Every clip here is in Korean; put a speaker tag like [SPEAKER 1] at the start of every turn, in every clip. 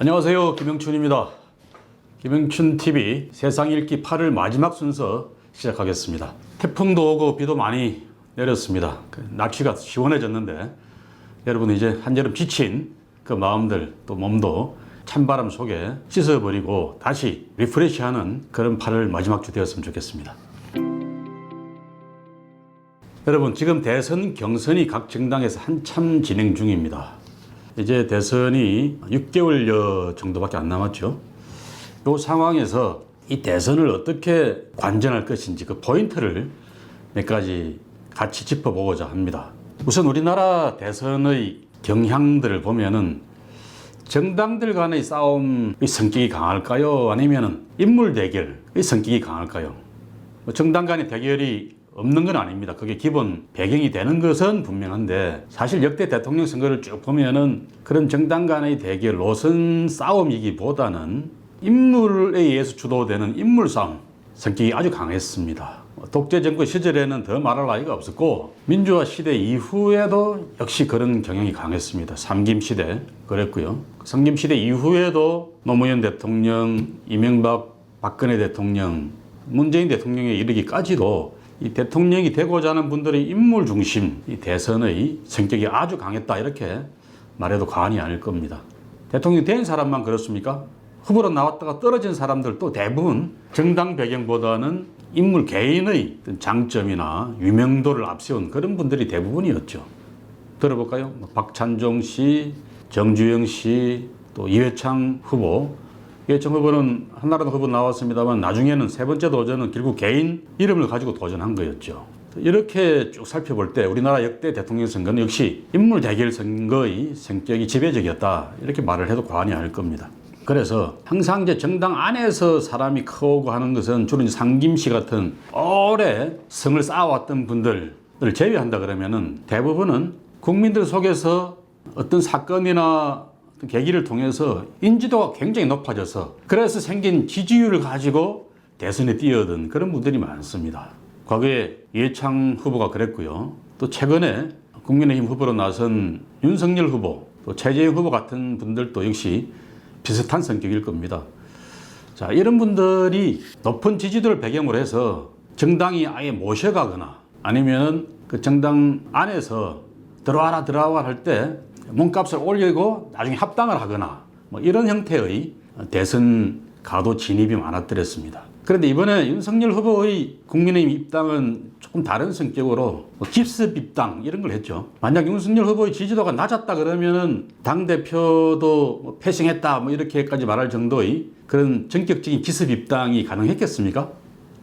[SPEAKER 1] 안녕하세요, 김영춘입니다. 김영춘TV 세상 읽기 8월 마지막 순서 시작하겠습니다. 태풍도 오고 비도 많이 내렸습니다. 날씨가 시원해졌는데 여러분 이제 한여름 지친 그 마음들 또 몸도 찬바람 속에 씻어버리고 다시 리프레시하는 그런 8월 마지막 주 되었으면 좋겠습니다. 여러분 지금 대선 경선이 각 정당에서 한참 진행 중입니다. 이제 대선이 6개월여 정도밖에 안 남았죠. 이 상황에서 이 대선을 어떻게 관전할 것인지 그 포인트를 몇 가지 같이 짚어보고자 합니다. 우선 우리나라 대선의 경향들을 보면은 정당들 간의 싸움의 성격이 강할까요? 아니면은 인물 대결의 성격이 강할까요? 정당 간의 대결이 없는 건 아닙니다. 그게 기본 배경이 되는 것은 분명한데 사실 역대 대통령 선거를 쭉 보면은 그런 정당 간의 대결 노선 싸움이기보다는 인물에 의해서 주도되는 인물 싸움 성격이 아주 강했습니다. 독재 정권 시절에는 더 말할 나위가 없었고 민주화 시대 이후에도 역시 그런 경향이 강했습니다. 삼김 시대 그랬고요. 삼김 시대 이후에도 노무현 대통령, 이명박, 박근혜 대통령, 문재인 대통령에 이르기까지도 이 대통령이 되고자 하는 분들의 인물 중심, 이 대선의 성격이 아주 강했다 이렇게 말해도 과언이 아닐 겁니다. 대통령이 된 사람만 그렇습니까? 후보로 나왔다가 떨어진 사람들도 대부분 정당 배경보다는 인물 개인의 장점이나 유명도를 앞세운 그런 분들이 대부분이었죠. 들어볼까요? 박찬종 씨, 정주영 씨, 또 이회창 후보. 이회창 후보는 한나라당 후보 나왔습니다만 나중에는 세 번째 도전은 결국 개인 이름을 가지고 도전한 거였죠. 이렇게 쭉 살펴볼 때 우리나라 역대 대통령 선거는 역시 인물 대결 선거의 성격이 지배적이었다 이렇게 말을 해도 과언이 아닐 겁니다. 그래서 항상 이제 정당 안에서 사람이 커오고 하는 것은 주로 상김 씨 같은 오래 성을 쌓아왔던 분들을 제외한다 그러면은 대부분은 국민들 속에서 어떤 사건이나 계기를 통해서 인지도가 굉장히 높아져서 그래서 생긴 지지율을 가지고 대선에 뛰어든 그런 분들이 많습니다. 과거에 이해창 후보가 그랬고요. 또 최근에 국민의힘 후보로 나선 윤석열 후보, 또 최재형 후보 같은 분들도 역시 비슷한 성격일 겁니다. 자, 이런 분들이 높은 지지도를 배경으로 해서 정당이 아예 모셔가거나 아니면 그 정당 안에서 들어와라 할 때 몸값을 올리고 나중에 합당을 하거나 뭐 이런 형태의 대선 가도 진입이 많았더랬습니다. 그런데 이번에 윤석열 후보의 국민의힘 입당은 조금 다른 성격으로 깁스 입당 이런 걸 했죠. 만약 윤석열 후보의 지지도가 낮았다 그러면은 당대표도 패싱했다 뭐 이렇게까지 말할 정도의 그런 전격적인 기습 입당이 가능했겠습니까?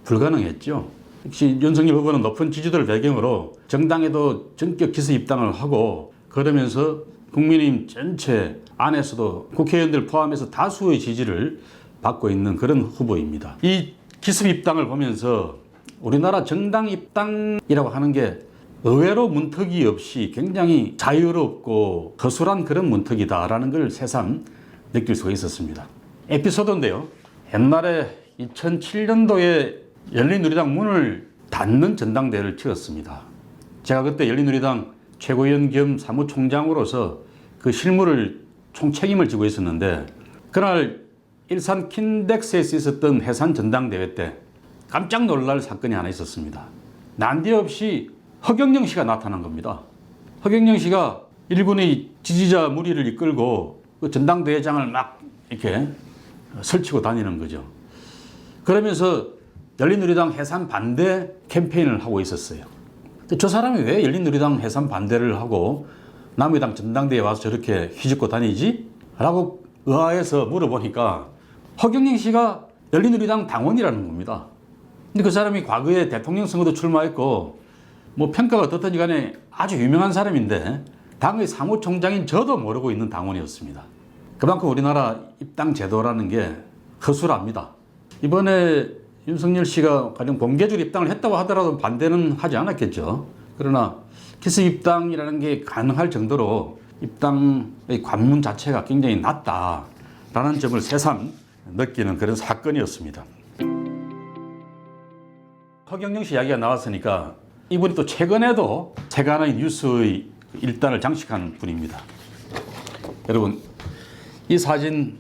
[SPEAKER 1] 불가능했죠. 역시 윤석열 후보는 높은 지지도를 배경으로 정당에도 전격 기습 입당을 하고 그러면서 국민의힘 전체 안에서도 국회의원들 포함해서 다수의 지지를 받고 있는 그런 후보입니다. 이 기습 입당을 보면서 우리나라 정당 입당이라고 하는 게 의외로 문턱이 없이 굉장히 자유롭고 허술한 그런 문턱이다라는 걸 새삼 느낄 수가 있었습니다. 에피소드인데요. 옛날에 2007년도에 열린우리당 문을 닫는 전당대회를 치렀습니다. 제가 그때 열린우리당 최고위원 겸 사무총장으로서 그 실무를 총책임을 지고 있었는데 그날 일산 킨덱스에서 있었던 해산 전당대회 때 깜짝 놀랄 사건이 하나 있었습니다. 난데없이 허경영 씨가 나타난 겁니다. 허경영 씨가 일군의 지지자 무리를 이끌고 그 전당대회장을 막 이렇게 설치고 다니는 거죠. 그러면서 열린우리당 해산 반대 캠페인을 하고 있었어요. 저 사람이 왜 열린우리당 해산 반대를 하고 남의당 전당대회에 와서 저렇게 휘젓고 다니지? 라고 의아해서 물어보니까 허경영 씨가 열린우리당 당원이라는 겁니다. 근데 그 사람이 과거에 대통령 선거도 출마했고 뭐 평가가 어떻든지 간에 아주 유명한 사람인데 당의 사무총장인 저도 모르고 있는 당원이었습니다. 그만큼 우리나라 입당 제도라는 게 허술합니다. 이번에 윤석열 씨가 가령 공개적으로 입당을 했다고 하더라도 반대는 하지 않았겠죠. 그러나 기습 입당이라는 게 가능할 정도로 입당의 관문 자체가 굉장히 낮다라는 점을 새삼 느끼는 그런 사건이었습니다. 허경영 씨 이야기가 나왔으니까 이분이 또 최근에도 세간의 뉴스의 일단을 장식한 분입니다. 여러분 이 사진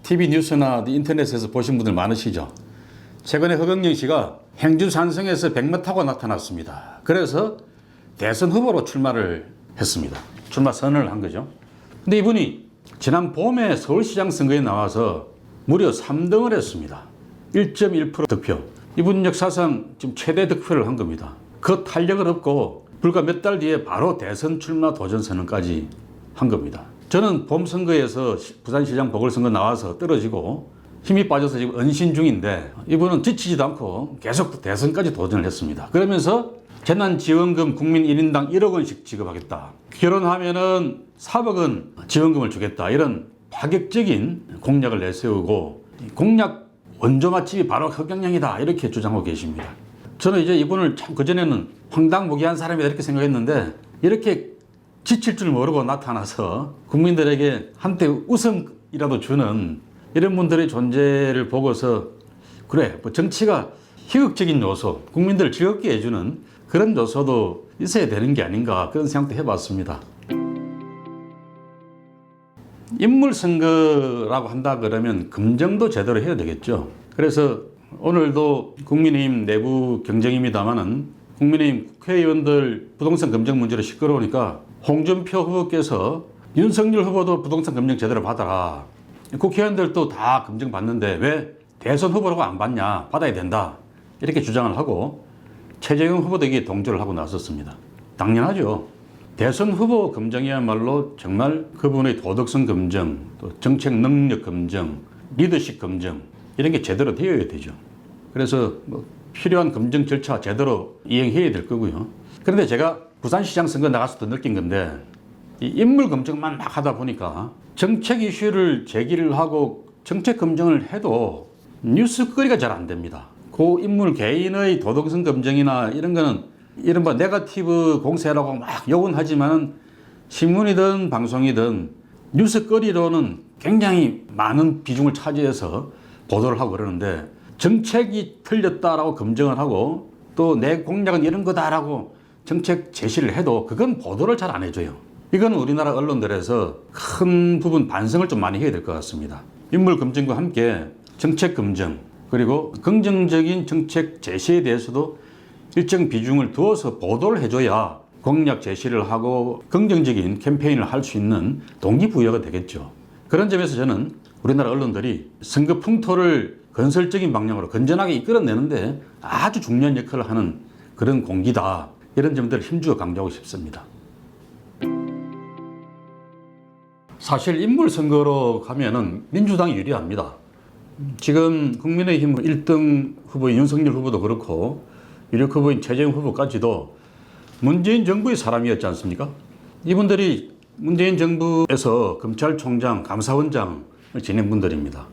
[SPEAKER 1] TV 뉴스나 인터넷에서 보신 분들 많으시죠? 최근에 허경영 씨가 행주 산성에서 백마 타고 나타났습니다. 그래서 대선 후보로 출마를 했습니다. 출마 선언을 한 거죠. 근데 이분이 지난 봄에 서울시장 선거에 나와서 무려 3등을 했습니다. 1.1% 득표. 이분 역사상 지금 최대 득표를 한 겁니다. 그 탄력을 얻고 불과 몇 달 뒤에 바로 대선 출마 도전 선언까지 한 겁니다. 저는 봄 선거에서 부산시장 보궐선거 나와서 떨어지고 힘이 빠져서 지금 은신 중인데 이분은 지치지도 않고 계속 대선까지 도전을 했습니다. 그러면서 재난지원금 국민 1인당 1억 원씩 지급하겠다. 결혼하면은 4억 원 지원금을 주겠다. 이런 파격적인 공약을 내세우고 공약 원조 맛집이 바로 허경영이다. 이렇게 주장하고 계십니다. 저는 이제 이분을 참 그전에는 황당무계한 사람이다 이렇게 생각했는데 이렇게 지칠 줄 모르고 나타나서 국민들에게 한때 웃음이라도 주는 이런 분들의 존재를 보고서 그래, 뭐 정치가 희극적인 요소, 국민들을 즐겁게 해주는 그런 요소도 있어야 되는 게 아닌가 그런 생각도 해봤습니다. 인물 선거라고 한다 그러면 검증도 제대로 해야 되겠죠. 그래서 오늘도 국민의힘 내부 경쟁입니다만은 국민의힘 국회의원들 부동산 검증 문제로 시끄러우니까 홍준표 후보께서 윤석열 후보도 부동산 검증 제대로 받아라. 국회의원들도 다 검증 받는데 왜 대선 후보라고 안 받냐? 받아야 된다. 이렇게 주장을 하고 최재형 후보도 이게 동조를 하고 나섰습니다. 당연하죠. 대선 후보 검증이야말로 정말 그분의 도덕성 검증, 또 정책 능력 검증, 리더십 검증 이런 게 제대로 되어야 되죠. 그래서 뭐 필요한 검증 절차 제대로 이행해야 될 거고요. 그런데 제가 부산시장 선거 나가서 더 느낀 건데 이 인물 검증만 막 하다 보니까 정책 이슈를 제기를 하고 정책 검증을 해도 뉴스거리가 잘 안 됩니다. 그 인물 개인의 도덕성 검증이나 이런 거는 이른바 네거티브 공세라고 막 욕은 하지만 신문이든 방송이든 뉴스거리로는 굉장히 많은 비중을 차지해서 보도를 하고 그러는데 정책이 틀렸다라고 검증을 하고 또 내 공약은 이런 거다라고 정책 제시를 해도 그건 보도를 잘 안 해줘요. 이건 우리나라 언론들에서 큰 부분 반성을 좀 많이 해야 될 것 같습니다. 인물 검증과 함께 정책 검증 그리고 긍정적인 정책 제시에 대해서도 일정 비중을 두어서 보도를 해줘야 공약 제시를 하고 긍정적인 캠페인을 할 수 있는 동기부여가 되겠죠. 그런 점에서 저는 우리나라 언론들이 선거 풍토를 건설적인 방향으로 건전하게 이끌어내는데 아주 중요한 역할을 하는 그런 공기다. 이런 점들을 힘주어 강조하고 싶습니다. 사실 인물 선거로 가면은 민주당이 유리합니다. 지금 국민의힘 1등 후보인 윤석열 후보도 그렇고 유력 후보인 최재형 후보까지도 문재인 정부의 사람이었지 않습니까? 이분들이 문재인 정부에서 검찰총장, 감사원장을 지낸 분들입니다.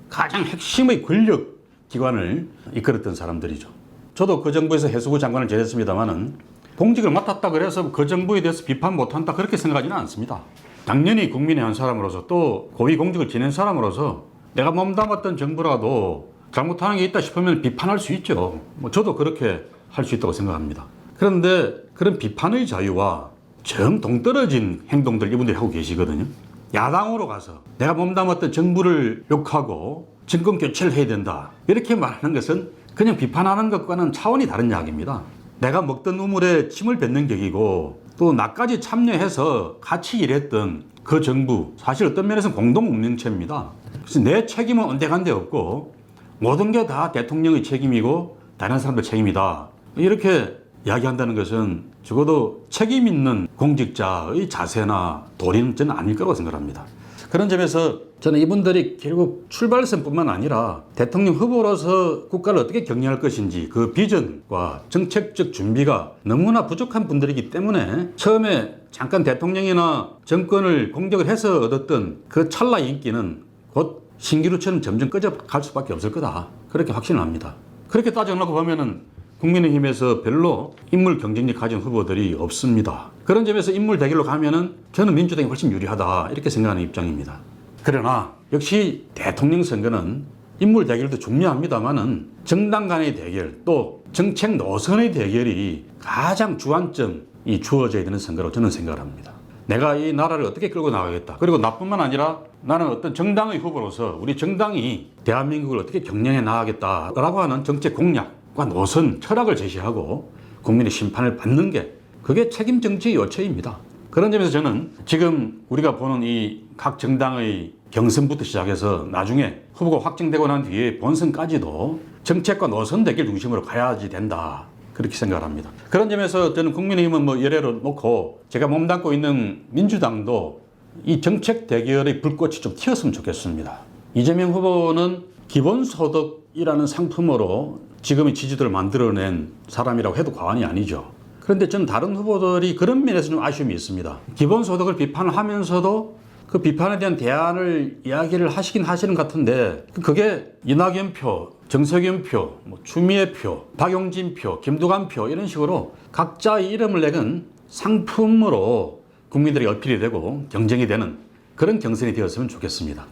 [SPEAKER 1] 가장 핵심의 권력 기관을 이끌었던 사람들이죠. 저도 그 정부에서 해수부 장관을 지냈습니다만은 공직을 맡았다 그래서 그 정부에 대해서 비판 못한다 그렇게 생각하지는 않습니다. 당연히 국민의 한 사람으로서 또 고위 공직을 지낸 사람으로서 내가 몸담았던 정부라도 잘못하는 게 있다 싶으면 비판할 수 있죠. 뭐 저도 그렇게 할 수 있다고 생각합니다. 그런데 그런 비판의 자유와 정 동떨어진 행동들 이분들이 하고 계시거든요. 야당으로 가서 내가 몸담았던 정부를 욕하고 정권 교체를 해야 된다. 이렇게 말하는 것은 그냥 비판하는 것과는 차원이 다른 이야기입니다. 내가 먹던 우물에 침을 뱉는 격이고 또 나까지 참여해서 같이 일했던 그 정부 사실 어떤 면에서는 공동운명체입니다. 그래서 내 책임은 온데간데 없고 모든 게 다 대통령의 책임이고 다른 사람들 책임이다. 이렇게 이야기한다는 것은 적어도 책임 있는 공직자의 자세나 도리는 저는 아닐 거라고 생각합니다. 그런 점에서 저는 이분들이 결국 출발선뿐만 아니라 대통령 후보로서 국가를 어떻게 경영할 것인지 그 비전과 정책적 준비가 너무나 부족한 분들이기 때문에 처음에 잠깐 대통령이나 정권을 공격을 해서 얻었던 그 찰나의 인기는 곧 신기루처럼 점점 꺼져갈 수밖에 없을 거다. 그렇게 확신을 합니다. 그렇게 따져놓고 보면은 국민의힘에서 별로 인물 경쟁력 가진 후보들이 없습니다. 그런 점에서 인물 대결로 가면은 저는 민주당이 훨씬 유리하다 이렇게 생각하는 입장입니다. 그러나 역시 대통령 선거는 인물 대결도 중요합니다만은 정당 간의 대결 또 정책 노선의 대결이 가장 주안점이 주어져야 되는 선거라고 저는 생각을 합니다. 내가 이 나라를 어떻게 끌고 나가겠다. 그리고 나뿐만 아니라 나는 어떤 정당의 후보로서 우리 정당이 대한민국을 어떻게 경영해 나가겠다라고 하는 정책 공약과 노선, 철학을 제시하고 국민의 심판을 받는 게 그게 책임 정치의 요체입니다. 그런 점에서 저는 지금 우리가 보는 이 각 정당의 경선부터 시작해서 나중에 후보가 확정되고 난 뒤에 본선까지도 정책과 노선 대결 중심으로 가야지 된다. 그렇게 생각을 합니다. 그런 점에서 저는 국민의힘은 뭐 예례로 놓고 제가 몸담고 있는 민주당도 이 정책 대결의 불꽃이 좀 튀었으면 좋겠습니다. 이재명 후보는 기본소득이라는 상품으로 지금의 지지도를 만들어낸 사람이라고 해도 과언이 아니죠. 그런데 저는 다른 후보들이 그런 면에서 좀 아쉬움이 있습니다. 기본소득을 비판을 하면서도 그 비판에 대한 대안을 이야기를 하시긴 하시는 것 같은데 그게 이낙연 표, 정세균 표, 추미애 표, 박용진 표, 김두관 표 이런 식으로 각자의 이름을 내건 상품으로 국민들이 어필이 되고 경쟁이 되는 그런 경선이 되었으면 좋겠습니다.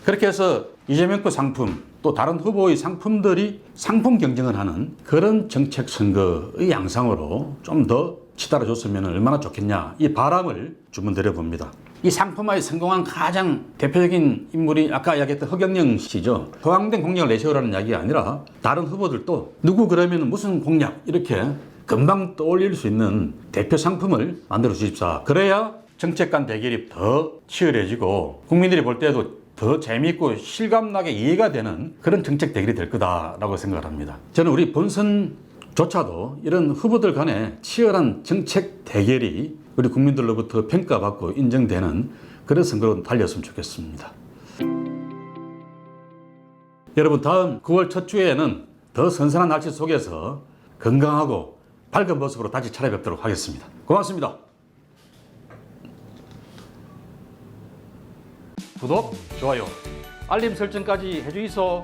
[SPEAKER 1] 그렇게 해서 이재명 표 상품 또 다른 후보의 상품들이 상품 경쟁을 하는 그런 정책 선거의 양상으로 좀 더 치달아줬으면 얼마나 좋겠냐 이 바람을 주문드려 봅니다. 이 상품화에 성공한 가장 대표적인 인물이 아까 이야기했던 허경영 씨죠. 허황된 공약을 내세우라는 이야기가 아니라 다른 후보들도 누구 그러면 무슨 공약 이렇게 금방 떠올릴 수 있는 대표 상품을 만들어 주십사. 그래야 정책 간 대결이 더 치열해지고 국민들이 볼 때도 더 재미있고 실감나게 이해가 되는 그런 정책 대결이 될 거다라고 생각을 합니다. 저는 우리 본선조차도 이런 후보들 간의 치열한 정책 대결이 우리 국민들로부터 평가받고 인정되는 그런 선거로 달렸으면 좋겠습니다. 여러분 다음 9월 첫 주에는 더 선선한 날씨 속에서 건강하고 밝은 모습으로 다시 찾아뵙도록 하겠습니다. 고맙습니다. 구독, 좋아요, 알림 설정까지 해주이소.